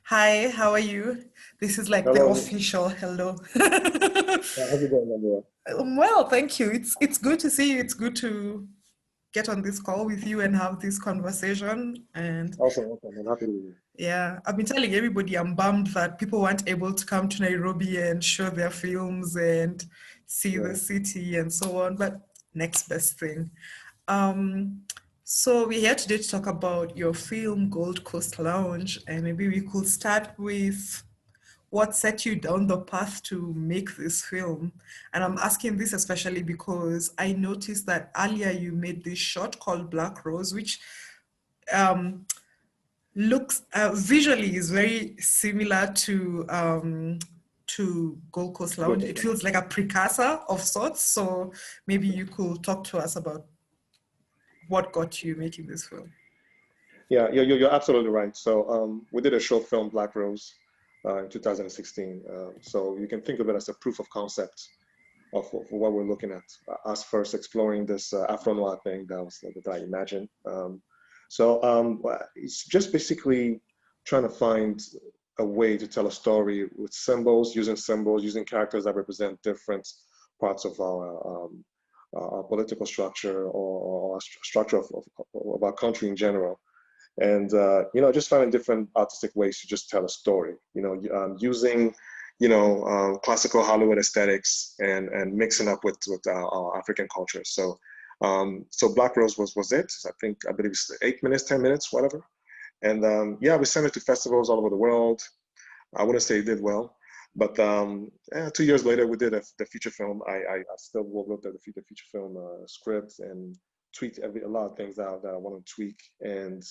Hi, how are you? This is like the Hello, official hello. how's it going, Nyambura? Well, thank you. It's good to see you. It's good to get on this call with you and have this conversation. And Awesome, awesome. I'm happy to be here. yeah, I've been telling everybody I'm bummed that people weren't able to come to Nairobi and show their films and see the Yeah, city and so on, but next best thing. Um, so we're here today to talk about your film Gold Coast Lounge, and maybe we could start with what set you down the path to make this film. And I'm asking this especially because I noticed that earlier you made this short called Black Rose, which um, looks visually is very similar to Gold Coast go Lounge. for It it. feels like a precursor of sorts. So maybe you could talk to us about what got you making this film. Yeah, you're absolutely right. So we did a short film, Black Rose, in 2016. So you can think of it as a proof of concept of what we're looking at. Us first exploring this Afro-noir thing that I imagined. It's just basically trying to find a way to tell a story with symbols, using characters that represent different parts of our political structure or our structure of our country in general. And just finding different artistic ways to just tell a story. Using classical Hollywood aesthetics and mixing up with our African culture. So Black Rose was it. I believe it's 8 minutes, 10 minutes, whatever. And yeah, we sent it to festivals all over the world. I wouldn't say it did well, but 2 years later, we did the feature film. I still wrote the feature film script and tweaked a lot of things out that I want to tweak and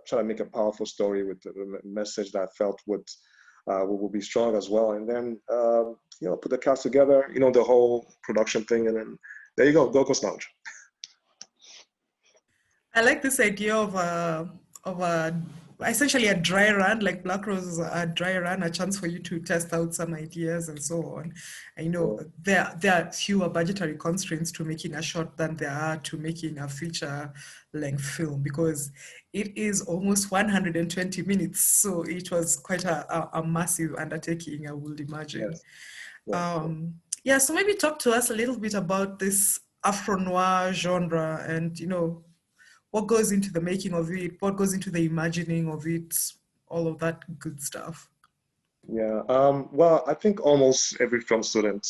try to make a powerful story with a message that I felt would be strong as well. And then put the cast together, the whole production thing, and then there you go, Gold Coast Lounge. I like this idea of a essentially a dry run, like Black Rose is a dry run, a chance for you to test out some ideas and so on. And, Yeah, there are fewer budgetary constraints to making a short than there are to making a feature length film because it is almost 120 minutes. So it was quite a massive undertaking, I would imagine. yes, yes, yes. Yeah, so maybe talk to us a little bit about this Afro-noir genre and, what goes into the making of it, what goes into the imagining of it, all of that good stuff. Yeah. Well, I think almost every film student,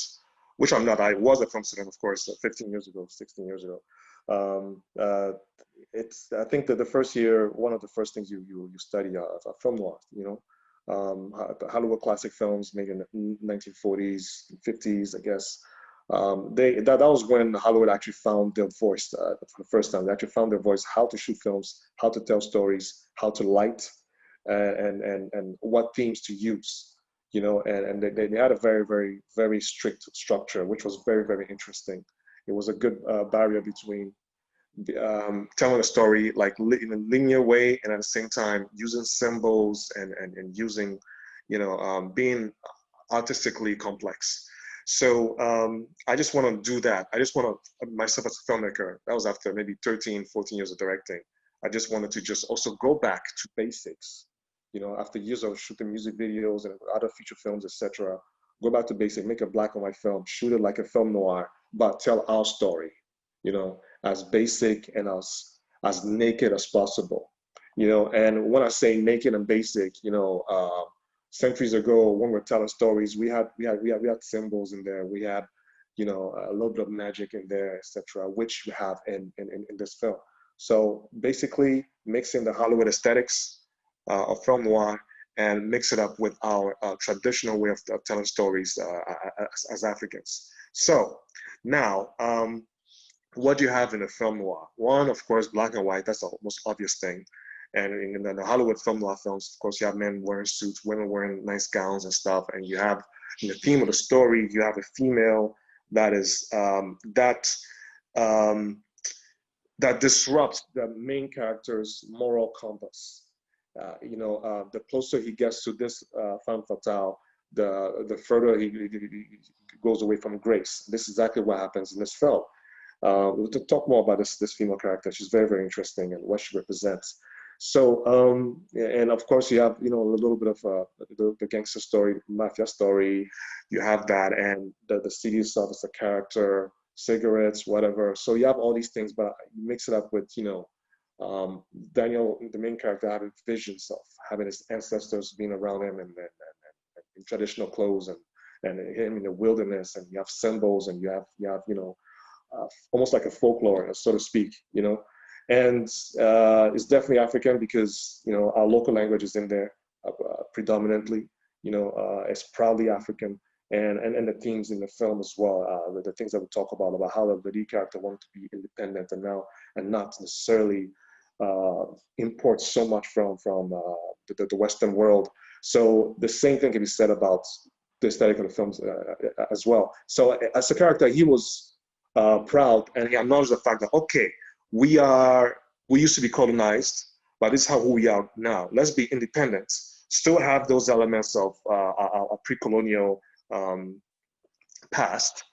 which I'm not, I was a film student, of course, 15 years ago, 16 years ago. Um, uh, I think that the first year, one of the first things you study are film noir, Hollywood classic films made in the 1940s, 50s, I guess. That was when Hollywood actually found their voice for the first time. They actually found their voice, how to shoot films, how to tell stories, how to light, and what themes to use, and they had a very, very, very strict structure, which was very, very interesting. It was a good barrier between telling a story like in a linear way and at the same time using symbols and using, being artistically complex. So I just want to do that. I just want to, myself as a filmmaker, that was after maybe 13, 14 years of directing. I just wanted to just also go back to basics, after years of shooting music videos and other feature films, etc. Go back to basic, make a black and white film, shoot it like a film noir, but tell our story, as basic and as naked as possible. And when I say naked and basic, centuries ago when we're telling stories, we had symbols in there. We had, a little bit of magic in there, etc., which we have in this film. So basically, mixing the Hollywood aesthetics of film noir and mix it up with our traditional way of telling stories as Africans. So now, what do you have in a film noir? One, of course, black and white. That's the most obvious thing. And in the Hollywood film noir films, of course, you have men wearing suits, women wearing nice gowns and stuff. And you have, in the theme of the story, you have a female that is um, that disrupts the main character's moral compass. The closer he gets to this femme fatale, the further he goes away from grace. This is exactly what happens in this film. To talk more about this female character, she's very, very interesting and what she represents. So, and of course you have, you know, a little bit of the gangster story, mafia story. You have that, and the city itself is a character, cigarettes, whatever. So you have all these things, but you mix it up with, you know, Daniel, the main character, having visions of having his ancestors being around him, and in traditional clothes, and him in the wilderness, and you have symbols, and you have you know, almost like a folklore, so to speak, you know. And it's definitely African because, you know, our local language is in there predominantly. You know, it's proudly African, and the themes in the film as well. The things that we talk about how the lead character wanted to be independent and not necessarily import so much from the Western world. So the same thing can be said about the aesthetic of the films as well. So as a character, he was proud, and he acknowledged the fact that, okay, we used to be colonized, but this is how we are now. Let's be independent. Still have those elements of our pre-colonial past,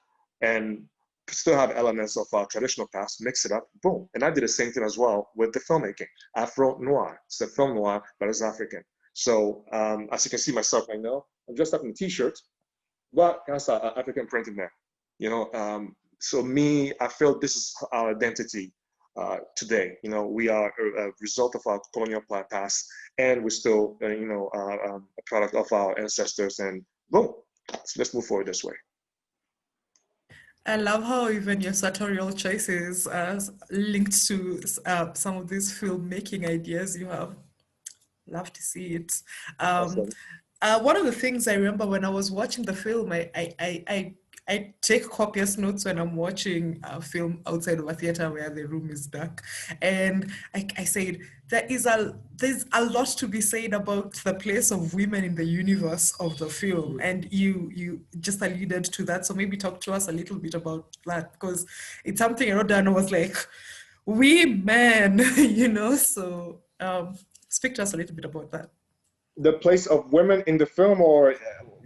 and still have elements of our traditional past, mix it up, boom. And I did the same thing as well with the filmmaking. Afro-noir. It's a film noir, but it's African. So as you can see myself right now, I'm dressed up in a t-shirt, but has an African print in there. You know, so me, I feel this is our identity today. You know, we are a result of our colonial past, and we're still, you know, a product of our ancestors. And boom, so let's move forward this way. I love how even your sartorial choices are linked to some of these filmmaking ideas you have. Love to see it. Um, Awesome. one of the things I remember when I was watching the film, I take copious notes when I'm watching a film outside of a theater where the room is dark. And I said, there's a lot to be said about the place of women in the universe of the film. And you just alluded to that. So maybe talk to us a little bit about that, because it's something I wrote down and was like, we men, you know, so speak to us a little bit about that. The place of women in the film, or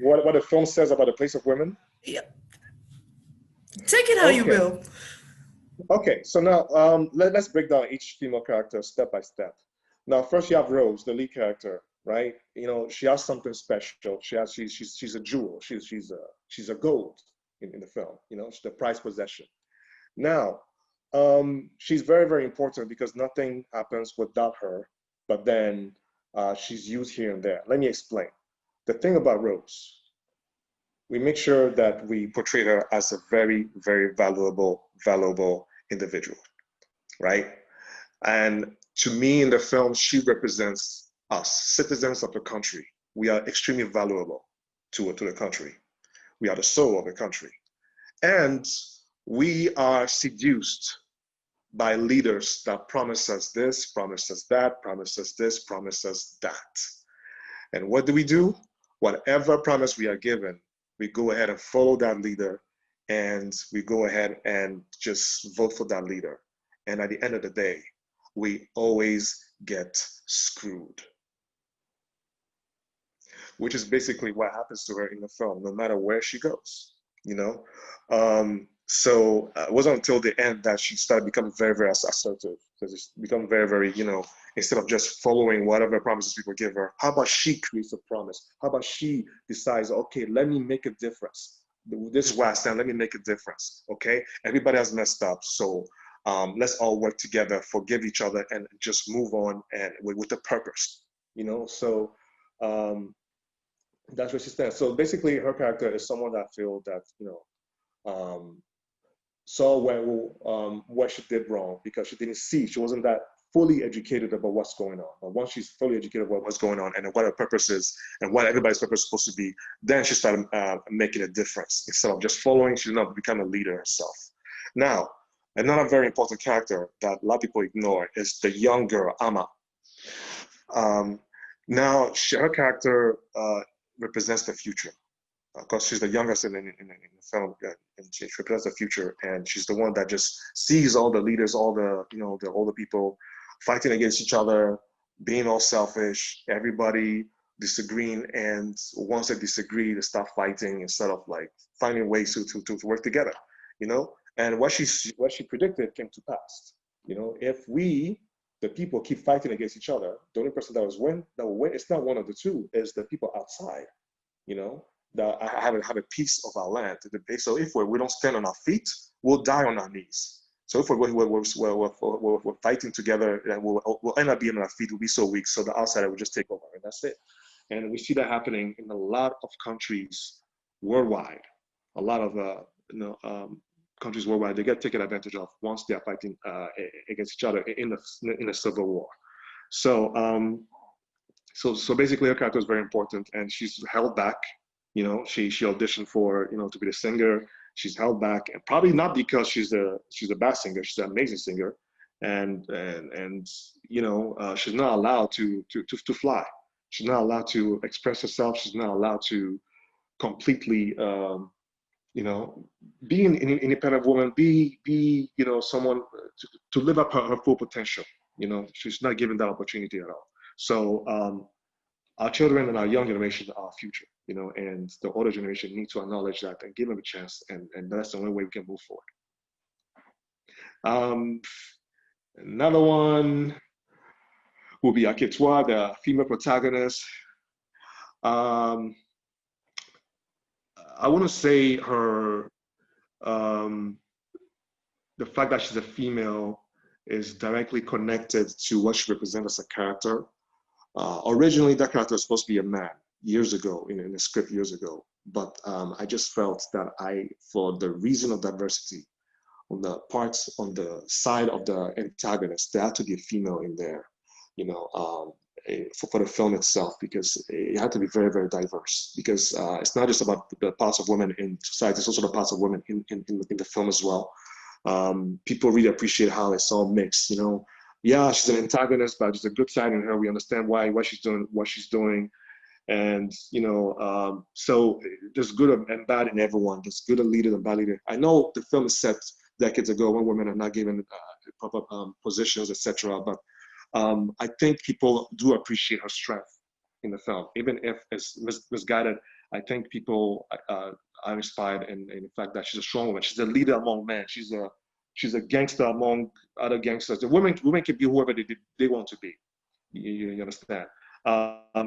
what the film says about the place of women? Yeah, take it how you Okay. will. Okay, so now let's break down each female character step by step. Now, first you have Rose, the lead character, right? You know, she has something special. She's a jewel. She's a gold in the film. You know, she's the prized possession. Now, she's very, very important because nothing happens without her. But then she's used here and there. Let me explain. The thing about Rose, we make sure that we portray her as a very, very valuable individual, right? And to me, in the film, she represents us, citizens of the country. We are extremely valuable to the country. We are the soul of the country. And we are seduced by leaders that promise us this, promise us that, promise us this, promise us that. And what do? Whatever promise we are given, we go ahead and follow that leader, and we go ahead and just vote for that leader. And at the end of the day, we always get screwed, which is basically what happens to her in the film, no matter where she goes, you know? So it wasn't until the end that she started becoming very, very assertive, because it's become very, very, you know, instead of just following whatever promises people give her, how about she creates a promise? How about she decides, okay, let me make a difference. This is where I stand, let me make a difference, okay? Everybody has messed up, so let's all work together, forgive each other, and just move on and with a purpose, you know? So that's where she stands. So basically her character is someone that I feel that, you know, saw where she did wrong because she didn't see, she wasn't that fully educated about what's going on. But once she's fully educated about what's going on and what her purpose is and what everybody's purpose is supposed to be, then she started making a difference. Instead of just following, she now become a leader herself. Now, another very important character that a lot of people ignore is the young girl, Ama. Um, now, her character represents the future because she's the youngest in the film, and she represents the future, and she's the one that just sees all the leaders, all the, you know, the older people fighting against each other, being all selfish, everybody disagreeing, and once they disagree, they start fighting instead of like finding ways to work together, you know. And what she predicted came to pass. You know, if we the people keep fighting against each other. The only person that will win, it's not one of the two, it's the people outside, you know, that have a piece of our land. So if we don't stand on our feet, we'll die on our knees. So if we're fighting together, and we'll end up being on our feet, we'll be so weak. So the outsider will just take over, and that's it. And we see that happening in a lot of countries worldwide. A lot of countries worldwide, they get taken advantage of once they are fighting against each other in a civil war. So so basically, her character is very important, and she's held back. You know, she auditioned for, you know, to be the singer. She's held back, and probably not because she's a bad singer. She's an amazing singer, and you know, she's not allowed to fly. She's not allowed to express herself. She's not allowed to completely, you know, be an independent woman. Be you know, someone to live up her full potential. You know, she's not given that opportunity at all. So our children and our young generation are our future, you know, and the older generation need to acknowledge that and give them a chance, and that's the only way we can move forward. Another one will be Aketwa, the female protagonist. I want to say her, the fact that she's a female is directly connected to what she represents as a character. Originally, that character was supposed to be a man years ago, in the script years ago. But I just felt that for the reason of diversity, on the side of the antagonist, there had to be a female in there, you know, for the film itself, because it had to be very, very diverse. Because it's not just about the parts of women in society, it's also the parts of women in the film as well. People really appreciate how it's all mixed, you know. Yeah, she's an antagonist, but there's a good side in her. We understand why she's doing what she's doing, and you know, so there's good and bad in everyone. There's good leaders and bad leaders. I know the film is set decades ago when women are not given proper positions, etc. But I think people do appreciate her strength in the film, even if it's misguided. I think people are inspired in the fact that she's a strong woman. She's a leader among men. She's a gangster among other gangsters. The women can be whoever they want to be. You understand?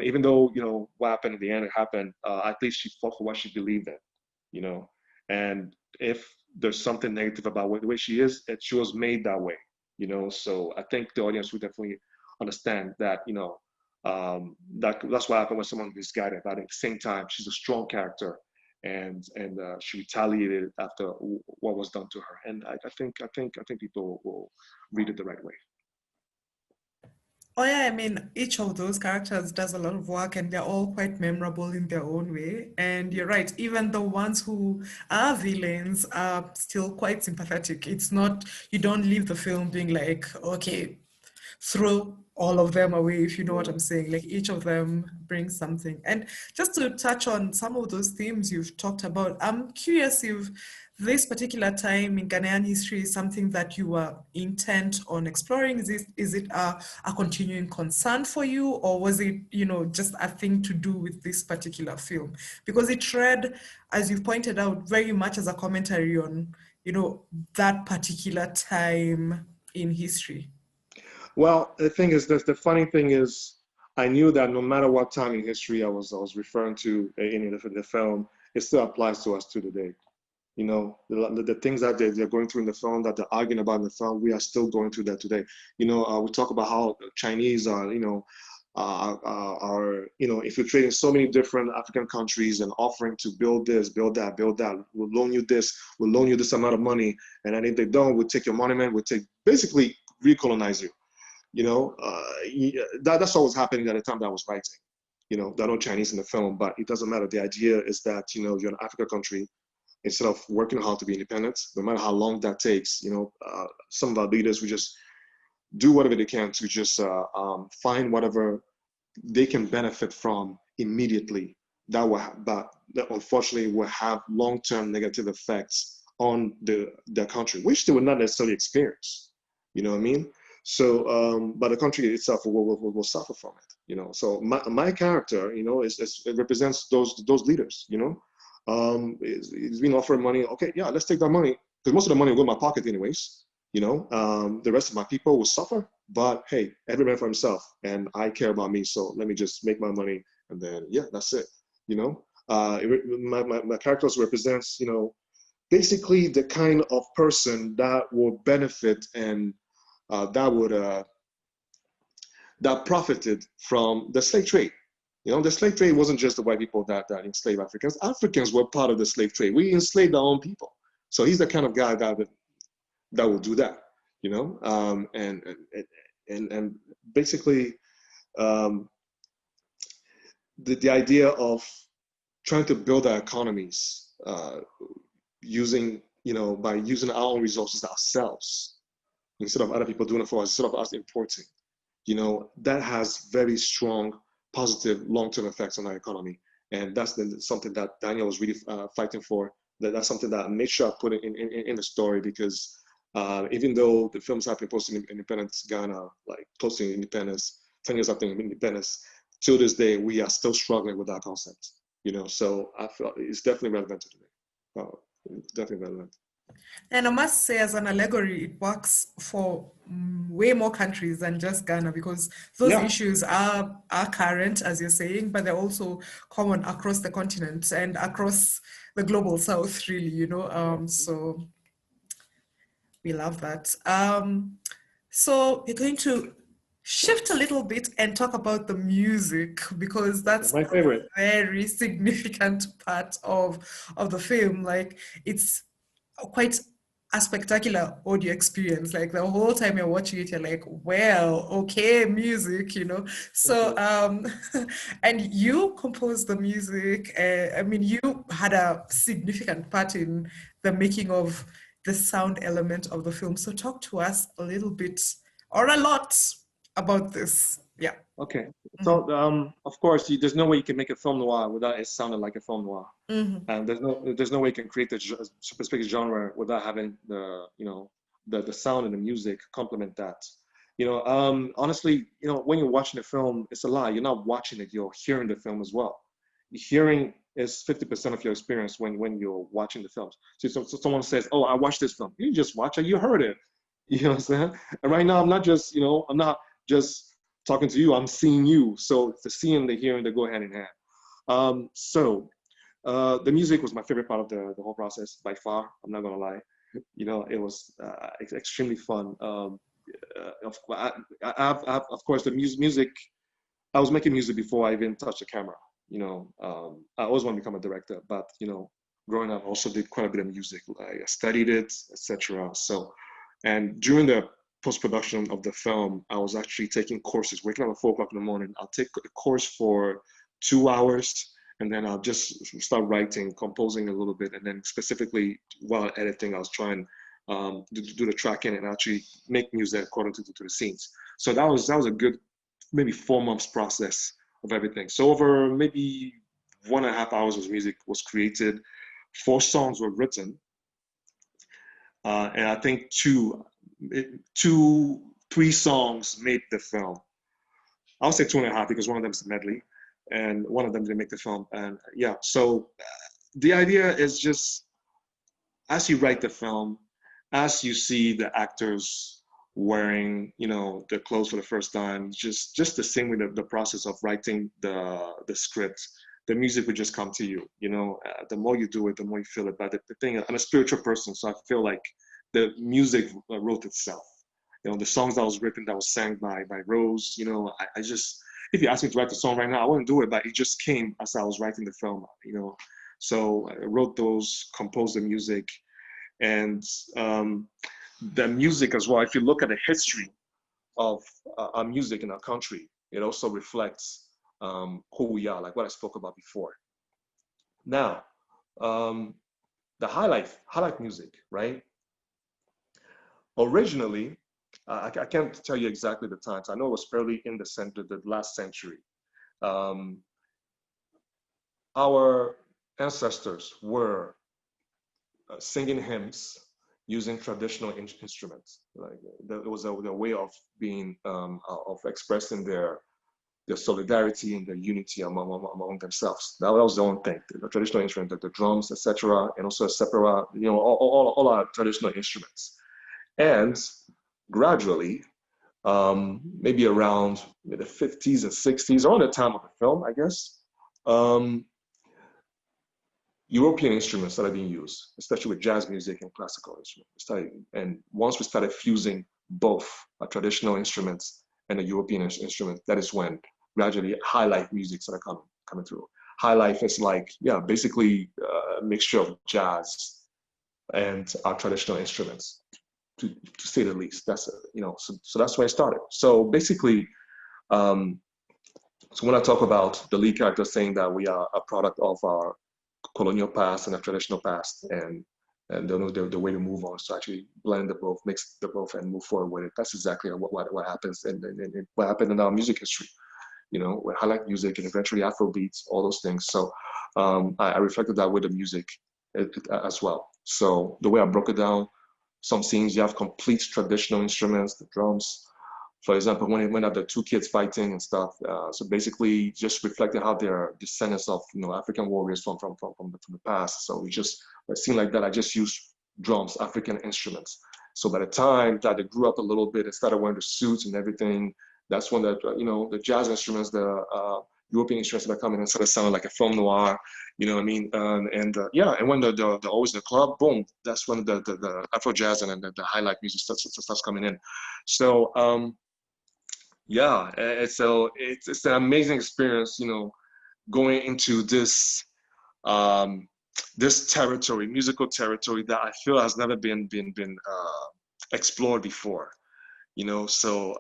Even though, you know, what happened in the end, it happened. At least she fought for what she believed in. You know, and if there's something negative about the way she is, she was made that way. You know, so I think the audience would definitely understand that. You know, that's what happened when someone is guided. But at the same time, she's a strong character, and she retaliated after what was done to her. And I think people will read it the right way. Oh yeah, I mean, each of those characters does a lot of work and they're all quite memorable in their own way. And you're right, even the ones who are villains are still quite sympathetic. It's not, you don't leave the film being like, okay, throw all of them away, if you know what Yeah. I'm saying. Like each of them brings something. And just to touch on some of those themes you've talked about, I'm curious if this particular time in Ghanaian history is something that you were intent on exploring. Is it a continuing concern for you, or was it, you know, just a thing to do with this particular film? Because it read, as you pointed out, very much as a commentary on, you know, that particular time in history. Well, the thing is, the funny thing is, I knew that no matter what time in history I was referring to in the film, it still applies to us to today. You know, the things that they're going through in the film, that they're arguing about in the film, we are still going through that today. You know, we talk about how Chinese are, you know, you know, infiltrating so many different African countries and offering to build this, build that, build that. We'll loan you this, we'll loan you this amount of money, and then if they don't, we'll take your monument, we'll take basically recolonize you. You know, that's what was happening at the time that I was writing. You know, there are no Chinese in the film, but it doesn't matter. The idea is that, you know, you're an African country. Instead of working hard to be independent, no matter how long that takes, you know, some of our leaders will just do whatever they can to just find whatever they can benefit from immediately. But that unfortunately will have long-term negative effects on their country, which they will not necessarily experience. You know what I mean? So, but the country itself will suffer from it. You know, so my character, you know, it represents those leaders. You know, he's been offered money. Okay, yeah, let's take that money because most of the money will go in my pocket anyways. The rest of my people will suffer, but hey, every man for himself, and I care about me, so let me just make my money, and then yeah, that's it. My characters represents, basically the kind of person that will benefit and that profited from the slave trade. The slave trade wasn't just the white people that enslaved Africans. Africans were part of the slave trade. We enslaved our own people. So he's the kind of guy that will do that, and basically the idea of trying to build our economies by using our own resources ourselves instead of other people doing it for us, instead of us importing, that has very strong positive long-term effects on our economy. And that's something that Daniel was really fighting for. That's something that I made sure I put in the story, because even though the films have been posting independence Ghana, like close to independence, 10 years after independence, till this day, we are still struggling with that concept. So I feel it's definitely relevant to today. Definitely relevant. And I must say, as an allegory, it works for way more countries than just Ghana, because those Yeah. issues are current, as you're saying, but they're also common across the continent and across the global south, really, So we love that. So we're going to shift a little bit and talk about the music, because that's my favorite. a very significant part of the film. Like, it's quite a spectacular audio experience. Like, the whole time you're watching it, you're like, well, okay, music, So, and you composed the music. I mean, you had a significant part in the making of the sound element of the film. So talk to us a little bit or a lot about this. Yeah. Okay. Mm-hmm. So, of course, there's no way you can make a film noir without it sounding like a film noir. Mm-hmm. And there's no way you can create a specific genre without having the sound and the music complement that. Honestly, when you're watching a film, it's a lie. You're not watching it, you're hearing the film as well. Hearing is 50% of your experience when you're watching the films. So someone says, "Oh, I watched this film." You just watch it, you heard it. You know what I'm saying? And right now, I'm not just talking to you, I'm seeing you. So the seeing, the hearing, they go hand in hand. The music was my favorite part of the whole process by far. I'm not gonna lie. It was extremely fun. Of course, the music. I was making music before I even touched the camera. I always want to become a director, but growing up, I also did quite a bit of music. I studied it, etc. So, and during the post-production of the film, I was actually taking courses. Waking up at 4 o'clock in the morning, I'll take a course for 2 hours, and then I'll just start writing, composing a little bit, and then specifically while editing, I was trying to do the tracking and actually make music according to the scenes. So that was a good maybe 4 months process of everything. So over maybe 1.5 hours of music was created, 4 songs were written, and I think 3 songs made the film. I would say 2.5 because one of them is a medley, and one of them didn't make the film. And yeah, so the idea is just as you write the film, as you see the actors wearing their clothes for the first time, just the same with the process of writing the script, the music would just come to you. The more you do it, the more you feel it. But the thing, I'm a spiritual person, so I feel like the music wrote itself. The songs that was written, that was sang by Rose, I just, if you ask me to write the song right now, I wouldn't do it, but it just came as I was writing the film, So I wrote those, composed the music, and the music as well. If you look at the history of our music in our country, it also reflects who we are, like what I spoke about before. Now, the highlight music, right? Originally, I can't tell you exactly the times. I know it was early in the last century. Our ancestors were singing hymns using traditional instruments. Like it was a way of being of expressing their solidarity and their unity among themselves. That was the only thing. The traditional instruments, like the drums, etc., and also a sepera, all our traditional instruments. And gradually, maybe around the 50s and 60s, around the time of the film, I guess, um, European instruments started being used, especially with jazz music and classical instruments. And once we started fusing both traditional instruments and the European instruments, that is when gradually high life music started coming through. High life is like, yeah, basically a mixture of jazz and our traditional instruments, to say the least. That's so that's where I started. So basically, um, so when I talk about the lead character saying that we are a product of our colonial past and a traditional past, and the way to move on is to actually blend the both, mix the both, and move forward with it. That's exactly what happens and what happened in our music history. With highlight music and eventually Afro beats, all those things. So I reflected that with the music as well. So the way I broke it down, some scenes you have complete traditional instruments, the drums. For example, when the two kids fighting and stuff. So basically, just reflecting how they're descendants of African warriors from the past. So we just a scene like that. I just used drums, African instruments. So by the time that they grew up a little bit and started wearing the suits and everything, that's when the jazz instruments, the European instruments that are coming in started sounding like a film noir. You know what I mean? Yeah, and when the always the club, boom, that's when the Afro jazz and the highlight music starts coming in. So yeah, so it's an amazing experience, going into um, this territory, musical territory that I feel has never been explored before. So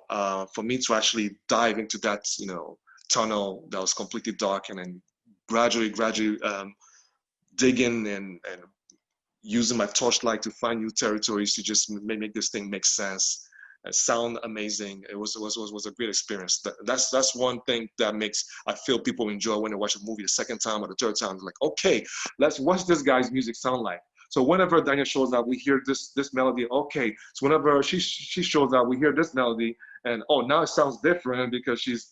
for me to actually dive into that, tunnel that was completely dark, and then gradually dig in and using my torchlight to find new territories to just make this thing make sense and sound amazing. It was a great experience. That's one thing that makes I feel people enjoy when they watch a movie the second time or the third time. They're like, okay, what's this guy's music sound like? So whenever Daniel shows up, we hear this melody. Okay, so whenever she shows up, we hear this melody, and oh, now it sounds different because she's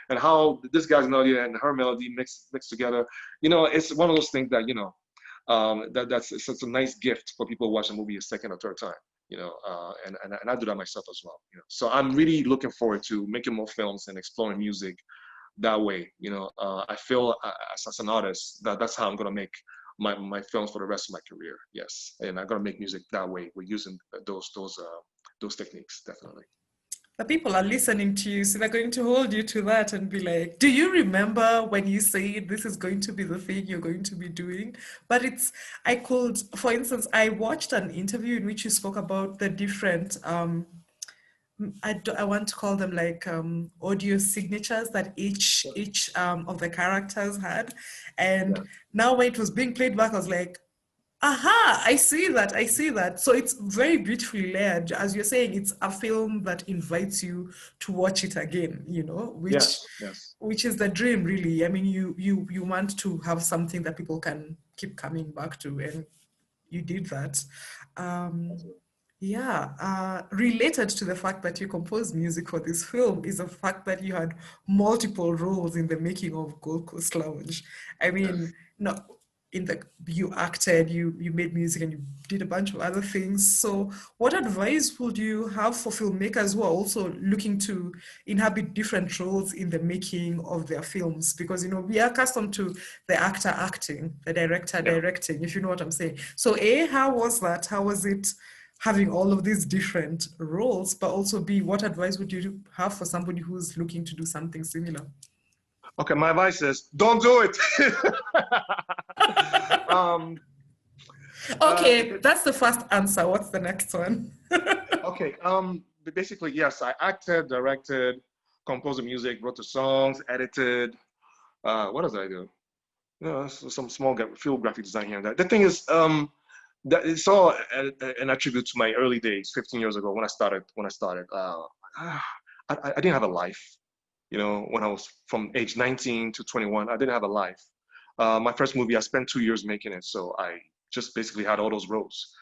and how this guy's melody and her melody mixed together. It's one of those things that that's it's a nice gift for people who watch a movie a second or third time. And I do that myself as well. So I'm really looking forward to making more films and exploring music that way. I feel as an artist that's how I'm gonna make my films for the rest of my career. Yes, and I'm gonna make music that way. We're using those techniques definitely. The people are listening to you, so they're going to hold you to that and be like, do you remember when you said this is going to be the thing you're going to be doing? But for instance, I watched an interview in which you spoke about the different, I want to call them like audio signatures that each of the characters had. And Yeah, now when it was being played back, I was like, aha, I see that. I see that. So it's very beautifully layered. As you're saying, it's a film that invites you to watch it again, yes, yes. which is the dream, really. I mean, you want to have something that people can keep coming back to, and you did that. Um, yeah, related to the fact that you composed music for this film is the fact that you had multiple roles in the making of Gold Coast Lounge. I mean, Yes. no, you acted, you made music, and you did a bunch of other things. So, what advice would you have for filmmakers who are also looking to inhabit different roles in the making of their films? Because we are accustomed to the actor acting, the director Yeah. directing, if you know what I'm saying. So, A, how was that? How was it having all of these different roles? But also, B, what advice would you have for somebody who's looking to do something similar? Okay, my advice is don't do it. um, Okay, that's the first answer. What's the next one? okay. Basically, yes, I acted, directed, composed the music, wrote the songs, edited. What else did I do? Some small field graphic design here and there. The thing is, that it's all an attribute to my early days, 15 years ago when I started. I didn't have a life. When I was from age 19 to 21, I didn't have a life. My first movie, I spent 2 years making it, so I just basically had all those roles.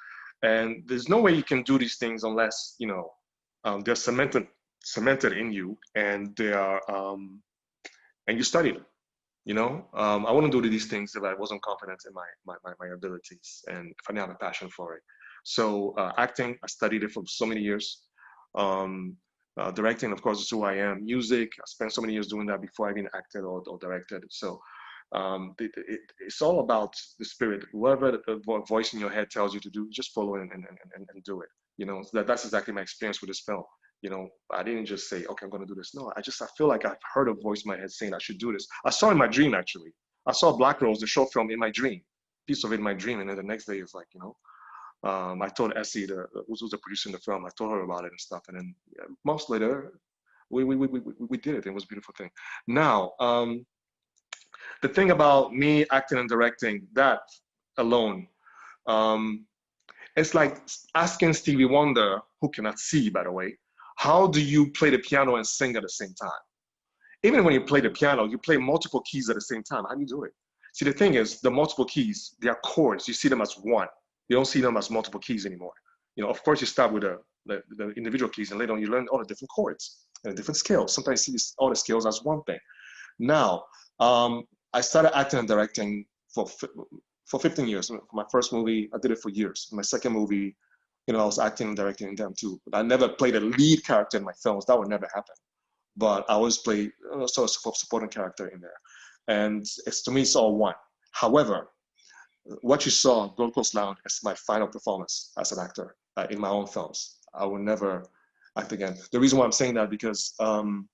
And there's no way you can do these things unless they're cemented in you, and they are and you study them. I wouldn't do these things if I wasn't confident in my abilities and if I didn't have a passion for it. So acting, I studied it for so many years. Directing, of course, is who I am. Music, I spent so many years doing that before I even acted or directed. So it's all about the spirit. Whatever the voice in your head tells you to do, just follow it and do it. You know, so that's exactly my experience with this film. You know, I didn't just say, okay, I'm going to do this. No, I feel like I've heard a voice in my head saying I should do this. I saw it in my dream, actually. I saw Black Rose, the short film, in my dream, piece of it in my dream. And then the next day, it's like, you know, I told Essie, who's the producer in the film, I told her about it and stuff. And then months later, we did it. It was a beautiful thing. Now, the thing about me acting and directing, that alone, it's like asking Stevie Wonder, who cannot see, by the way, how do you play the piano and sing at the same time? Even when you play the piano, you play multiple keys at the same time. How do you do it? See, the thing is, the multiple keys, they are chords. You see them as one. You don't see them as multiple keys anymore. You know, of course, you start with the individual keys, and later on you learn all the different chords and different scales. Sometimes you see all the scales as one thing. Now, I started acting and directing for 15 years. For my first movie, I did it for years. My second movie, you know, I was acting and directing in them too. But I never played a lead character in my films. That would never happen. But I always play sort of supporting character in there. And to me, it's all one. However, what you saw on Gold Coast Lounge is my final performance as an actor in my own films. I will never act again. The reason why I'm saying that because of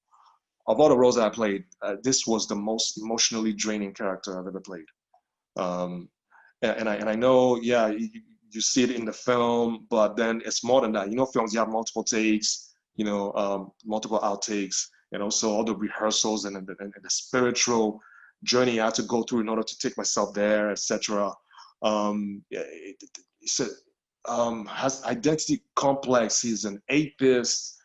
all the roles that I played, this was the most emotionally draining character I've ever played. And I know, yeah, you see it in the film, but then it's more than that. You know, films, you have multiple takes, you know, multiple outtakes, and also all the rehearsals and the spiritual journey I had to go through in order to take myself there, etc. Has identity complex. He's an atheist.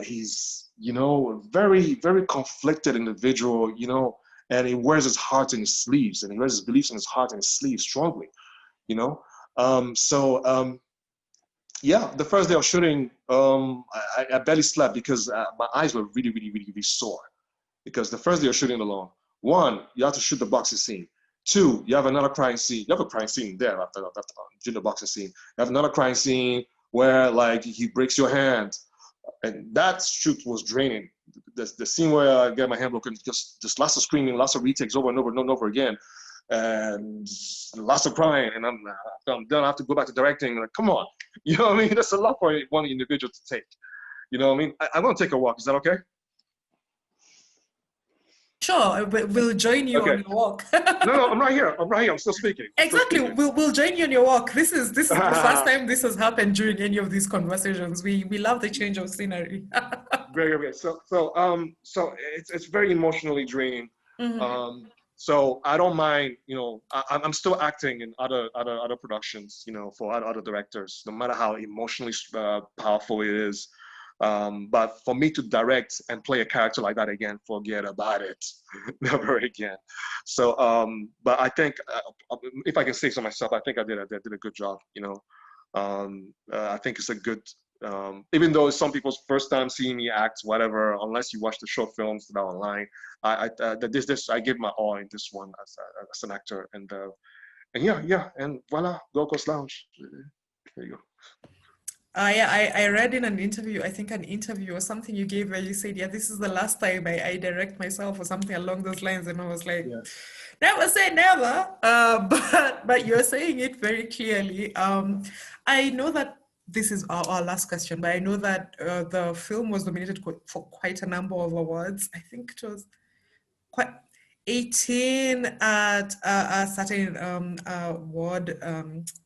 He's, you know, very, very conflicted individual, you know, and he wears his heart in his sleeves, and he wears his beliefs in his heart and his sleeves strongly, you know. Yeah, the first day of shooting, I barely slept because my eyes were really, really, really, really sore. Because the first day of shooting alone, one, you have to shoot the boxing scene. Two, you have another crying scene. You have a crying scene there after the boxing scene. You have another crying scene where like he breaks your hand, and that shoot was draining. The scene where I get my hand broken, just lots of screaming, lots of retakes over and over and over again, and lots of crying. And I'm done. I have to go back to directing. Like, come on, you know what I mean? That's a lot for one individual to take. You know what I mean? I'm gonna take a walk. Is that okay? Sure, we'll join you Okay. on your walk. No, I'm right here. I'm right here. I'm still speaking. Exactly. We'll join you on your walk. This is the first time this has happened during any of these conversations. We love the change of scenery. Great. So it's very emotionally draining. Mhm. So I don't mind, you know, I'm still acting in other productions, you know, for other directors, no matter how emotionally powerful it is. But for me to direct and play a character like that again, forget about it, never again. So, but I think if I can say so myself, I think I did a good job. You know, I think it's a good. Even though it's some people's first time seeing me act, whatever, unless you watch the short films that are online, I give my all in this one as an actor, and yeah, and voila, Gold Coast Lounge. There you go. Yeah, I read in an interview, I think an interview or something you gave where you said, yeah, this is the last time I direct myself or something along those lines. And I was like, Yeah. never say never. But you're saying it very clearly. I know that this is our last question, but I know that the film was nominated for quite a number of awards. I think it was quite 18 at a certain award.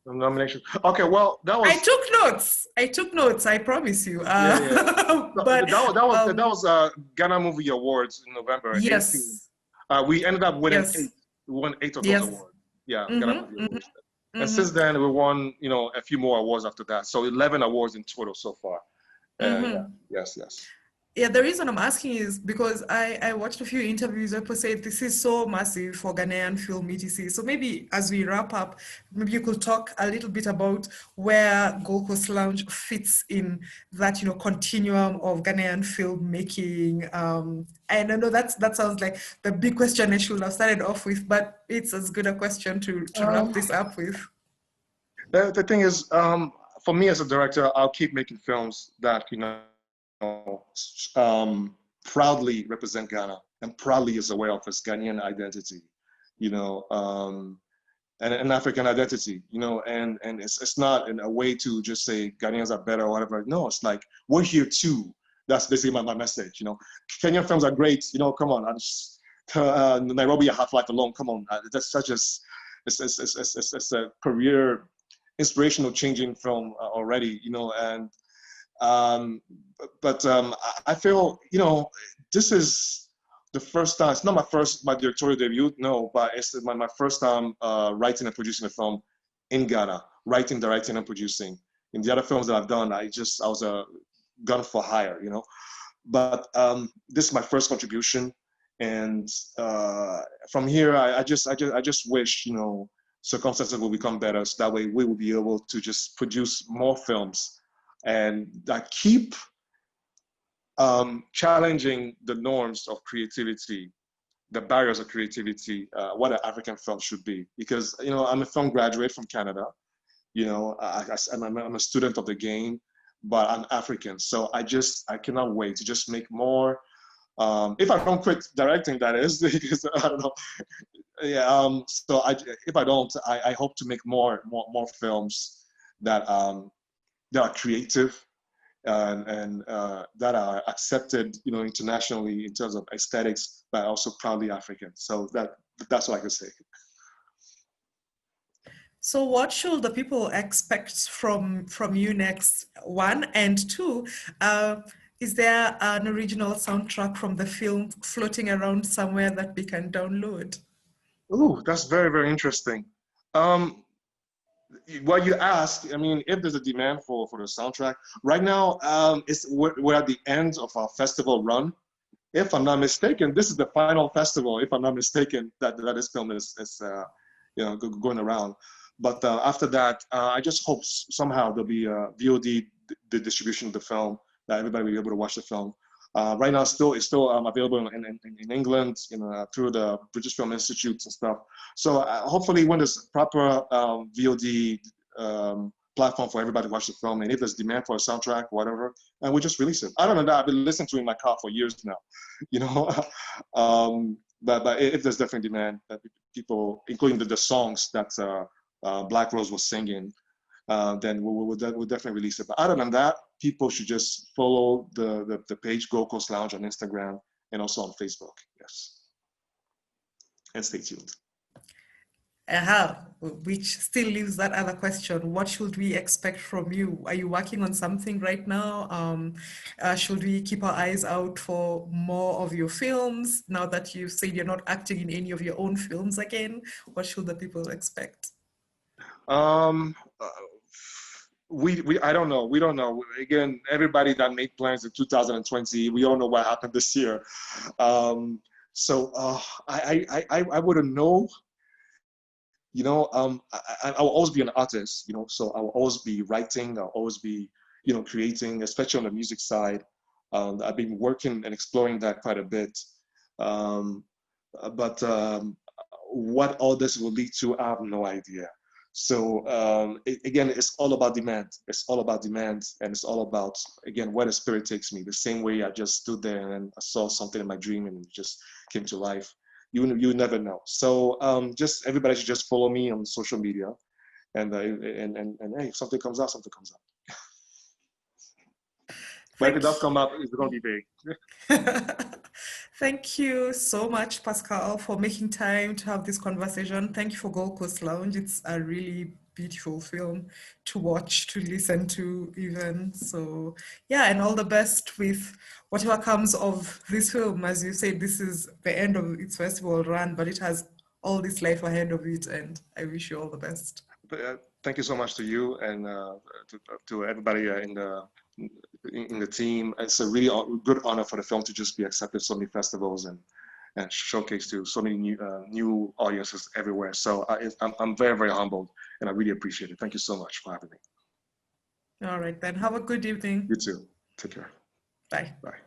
Nomination. Okay, well, that I was took notes. I took notes. I promise you. yeah. But That was Ghana Movie Awards in November 18. yes, We ended up winning yes, eight. We won 8 of those yes. awards. Yeah, Ghana Mm-hmm, Movie Awards. mm-hmm, And mm-hmm, since then, we won, you know, a few more awards after that. So 11 awards in total so far. Yeah, mm-hmm. yes. Yeah, the reason I'm asking is because I watched a few interviews where people said this is so massive for Ghanaian film etc. So maybe as we wrap up, maybe you could talk a little bit about where Gold Coast Lounge fits in that, you know, continuum of Ghanaian filmmaking. And I know that sounds like the big question I should have started off with, but it's as good a question to wrap Um, this up with. The thing is, for me as a director, I'll keep making films that, proudly represent Ghana and proudly is aware of its Ghanaian identity, you know, and an African identity, and it's not in a way to just say Ghanaians are better or whatever. No, it's like we're here too. That's basically my message. Kenyan films are great. Come on, Nairobi, a Half Life alone. Come on, that's such as it's a career inspirational changing film already. And but I feel this is the first time. It's not my directorial debut, no, but it's my first time writing and producing a film in Ghana, writing, directing, and producing. In the other films that I've done, I was a gun for hire, But this is my first contribution, and from here, I just wish circumstances will become better, so that way we will be able to just produce more films and that keep challenging the norms of creativity, the barriers of creativity, what an African film should be. Because I'm a film graduate from Canada. I'm a student of the game, but I'm African, so I cannot wait to just make more. If I don't quit directing, that is, because I don't know. Yeah. So if I don't, I hope to make more films that that are creative and that are accepted, internationally in terms of aesthetics, but also proudly African. So that's what I can say. So what should the people expect from you next? One, and two, is there an original soundtrack from the film floating around somewhere that we can download? Ooh, that's very, very interesting. Um, what you asked, I mean, if there's a demand for the soundtrack, right now, we're at the end of our festival run. If I'm not mistaken, this is the final festival, if I'm not mistaken, that this film is going around. But after that, I just hope somehow there'll be a VOD the distribution of the film, that everybody will be able to watch the film. Right now, it's still available in England, through the British Film Institute and stuff. So hopefully, when there's proper VOD platform for everybody to watch the film, and if there's demand for a soundtrack, whatever, and we just release it. Other than that, I've been listening to it in my car for years now, but if there's definitely demand, that people, including the songs that Black Rose was singing, then we'll definitely release it. But other than that, people should just follow the page Gold Coast Lounge on Instagram and also on Facebook. Yes, and stay tuned. Which still leaves that other question. What should we expect from you? Are you working on something right now? Should we keep our eyes out for more of your films now that you've said you're not acting in any of your own films again? What should the people expect? Um, uh, I don't know. We don't know. Again, everybody that made plans in 2020, we all know what happened this year. So I wouldn't know. I will always be an artist. So I will always be writing. I'll always be, creating, especially on the music side. I've been working and exploring that quite a bit. Um, but what all this will lead to, I have no idea. So again, it's all about demand. It's all about demand, and it's all about, again, where the spirit takes me. The same way I just stood there and I saw something in my dream and it just came to life. You never know. So just everybody should just follow me on social media, and hey, if something comes out, something comes out. But if it Thank does come out, it's going to be big. Thank you so much, Pascal, for making time to have this conversation. Thank you for Gold Coast Lounge. It's a really beautiful film to watch, to listen to even. So yeah, and all the best with whatever comes of this film. As you said, this is the end of its festival run, but it has all this life ahead of it, and I wish you all the best. Thank you so much to you and to everybody in the team. It's a really good honor for the film to just be accepted so many festivals and showcased to so many new audiences everywhere. So I'm very, very humbled, and I really appreciate it. Thank you so much for having me. All right, then have a good evening. You too. Take care. Bye. Bye.